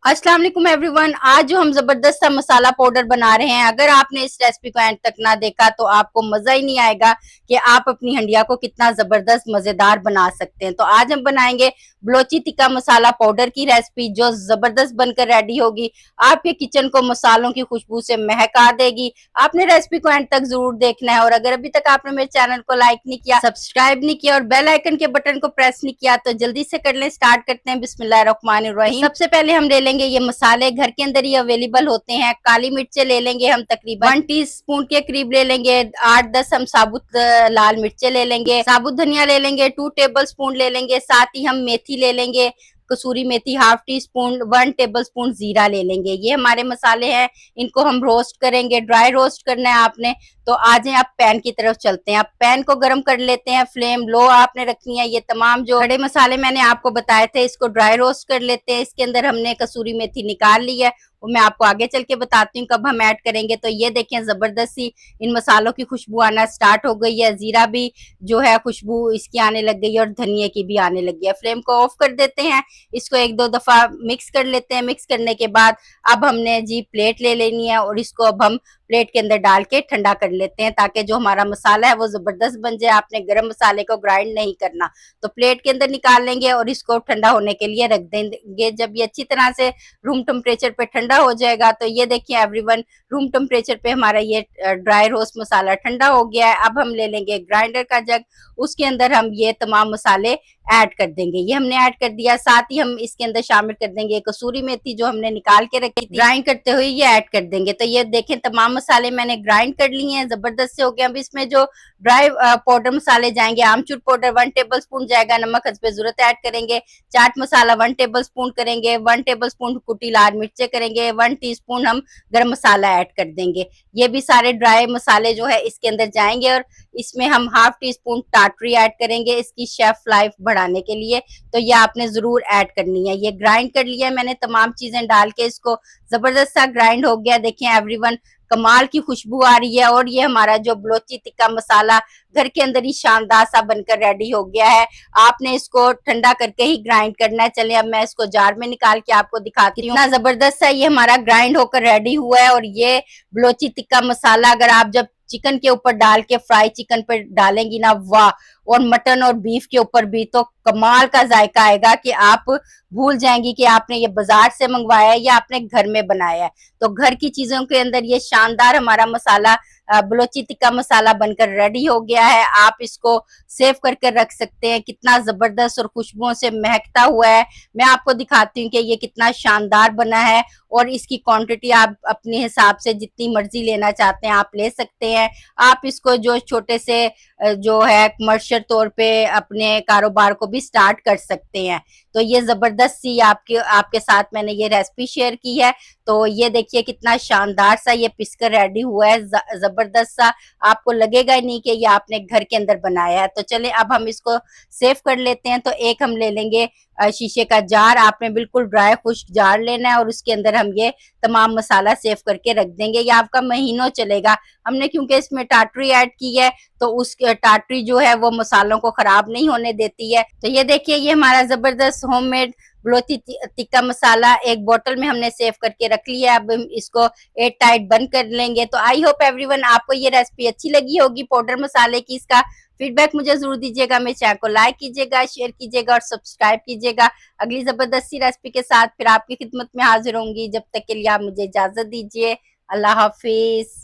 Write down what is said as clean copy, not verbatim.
अस्सलाम वालेकुम एवरीवन। आज जो हम जबरदस्त सा मसाला पाउडर बना रहे हैं, अगर आपने इस रेसिपी को एंड तक ना देखा तो आपको मजा ही नहीं आएगा कि आप अपनी हंडिया को कितना जबरदस्त मजेदार बना सकते हैं। तो आज हम बनाएंगे बलोची टिक्का मसाला पाउडर की रेसिपी, जो जबरदस्त बनकर रेडी होगी। आपके किचन को मसालों की खुशबू से महका देगी। आपने रेसिपी को एंड तक जरूर देखना है, और अगर अभी तक आपने मेरे चैनल को लाइक नहीं किया, सब्सक्राइब नहीं किया और बेल आइकन के बटन को प्रेस नहीं किया तो जल्दी से कर लें। स्टार्ट करते हैं। बिस्मिल्लाहिर्रहमानिर्रहीम। सबसे पहले हम ले लेंगे ये मसाले, घर के अंदर ही अवेलेबल होते हैं। काली मिर्चें ले लेंगे हम तकरीबन 1 टीस्पून के करीब ले लेंगे। 8-10 हम साबुत लाल मिर्चें ले लेंगे। साबुत धनिया ले लेंगे 2 टेबल स्पून ले लेंगे। साथ ही हम मेथी ले लेंगे, कसूरी मेथी half teaspoon. 1 tablespoon जीरा ले लेंगे। ये हमारे मसाले हैं, इनको हम रोस्ट करेंगे। ड्राई रोस्ट करना है आपने। तो आ जाए आप पैन की तरफ चलते हैं। आप पैन को गर्म कर लेते हैं, फ्लेम लो आपने रखनी है। ये तमाम जो खड़े मसाले मैंने आपको बताए थे, इसको ड्राई रोस्ट कर लेते हैं। इसके अंदर हमने कसूरी मेथी निकाल ली है, वो मैं आपको आगे चल के बताती हूँ कब हम ऐड करेंगे। तो ये देखें, जबरदस्त सी इन मसालों की खुशबू आना स्टार्ट हो गई है। जीरा भी जो है खुशबू इसकी आने लग गई है, और धनिया की भी आने लगी है। फ्लेम को ऑफ कर देते हैं। इसको 1-2 दफा मिक्स कर लेते हैं। मिक्स करने के बाद अब हमने जी प्लेट ले लेनी है, और इसको अब हम प्लेट के अंदर डाल के ठंडा कर लेते हैं, ताकि जो हमारा मसाला है वो जबरदस्त बन जाए। आपने गरम मसाले को ग्राइंड नहीं करना। तो प्लेट के अंदर निकाल लेंगे और इसको ठंडा होने के लिए रख देंगे। जब ये अच्छी तरह से रूम टेम्परेचर पे ठंडा हो जाएगा, तो ये देखिए एवरीवन, रूम टेम्परेचर पे हमारा ये ड्राई रोस्ट मसाला ठंडा हो गया है। अब हम ले लेंगे ग्राइंडर का जग, उसके अंदर हम ये तमाम मसाले ऐड कर देंगे। ये हमने ऐड कर दिया। साथ ही हम इसके अंदर शामिल कर देंगे कसूरी मेथी, जो हमने निकाल के रखी थी ग्राइंड करते हुए, ये ऐड कर देंगे। तो ये देखें, तमाम मसाले मैंने ग्राइंड कर लिए हैं, जबरदस्त से हो गया। अब इसमें जो ड्राई पाउडर मसाले जाएंगे, आमचूर पाउडर 1 टेबल स्पून जाएगा, नमक हस्बे जरूरत ऐड करेंगे। चाट मसाला 1 टेबल स्पून करेंगे, 1 टेबल स्पून कुटी लाल मिर्चें करेंगे, 1 टीस्पून हम गरम मसाला ऐड कर देंगे। ये भी सारे ड्राई मसाले जो है इसके अंदर जाएंगे, और इसमें हम हाफ टी स्पून टाटरी ऐड करेंगे, इसकी शेफ लाइफ बढ़ाने के लिए। तो ये आपने जरूर ऐड करनी है। ये ग्राइंड कर लिया है मैंने, तमाम चीजें डाल के इसको जबरदस्त सा ग्राइंड हो गया। देखें एवरीवन, कमाल की खुशबू आ रही है, और ये हमारा जो बलोची टिक्का मसाला घर के अंदर ही शानदार सा बनकर रेडी हो गया है। आपने इसको ठंडा करके ही ग्राइंड करना है। चले अब मैं इसको जार में निकाल के आपको दिखाती हूँ। इतना जबरदस्त सा ये हमारा ग्राइंड होकर रेडी हुआ है। और ये बलोची टिक्का मसाला अगर आप जब चिकन के ऊपर डाल के फ्राई चिकन पर डालेंगी ना, वाह! और मटन और बीफ के ऊपर भी तो कमाल का जायका आएगा कि आप भूल जाएंगी कि आपने ये बाजार से मंगवाया है या आपने घर में बनाया है। तो घर की चीजों के अंदर ये शानदार हमारा मसाला बलोची टिक्का मसाला बनकर रेडी हो गया है। आप इसको सेव करके रख सकते हैं। कितना जबरदस्त और खुशबुओं से महकता हुआ है। मैं आपको दिखाती हूँ कि ये कितना शानदार बना है, और इसकी क्वांटिटी आप अपने हिसाब से जितनी मर्जी लेना चाहते हैं आप ले सकते हैं। आप इसको जो छोटे से जो है कमर्शियल तौर पे अपने कारोबार को भी स्टार्ट कर सकते हैं। तो ये जबरदस्त सी आपके साथ मैंने ये रेसिपी शेयर की है। तो ये देखिए कितना शानदार सा ये पिसकर रेडी हुआ है, जबरदस्त सा। आपको लगेगा ही नहीं कि ये आपने घर के अंदर बनाया है। तो चले अब हम इसको सेव कर लेते हैं। तो एक हम ले लेंगे शीशे का जार। आपने बिल्कुल ड्राई खुश्क जार लेना है, और उसके अंदर हम ये तमाम मसाला सेव करके रख देंगे। ये आपका महीनों चलेगा। हमने क्योंकि इसमें टाटरी ऐड की है, तो उस टाटरी जो है वो मसालों को खराब नहीं होने देती है। तो ये देखिए, ये हमारा जबरदस्त होममेड बलोची टिक्का मसाला एक बोतल में हमने सेव करके रख लिया है। अब हम इसको एयर टाइट बंद कर लेंगे। तो आई होप एवरीवन, आपको ये रेसिपी अच्छी लगी होगी पाउडर मसाले की। इसका फीडबैक मुझे जरूर दीजिएगा। मेरे चैनल को लाइक कीजिएगा, शेयर कीजिएगा और सब्सक्राइब कीजिएगा। अगली जबरदस्त सी रेसिपी के साथ फिर आपकी खिदमत में हाजिर होंगी। जब तक के लिए आप मुझे इजाजत दीजिए। अल्लाह हाफिज।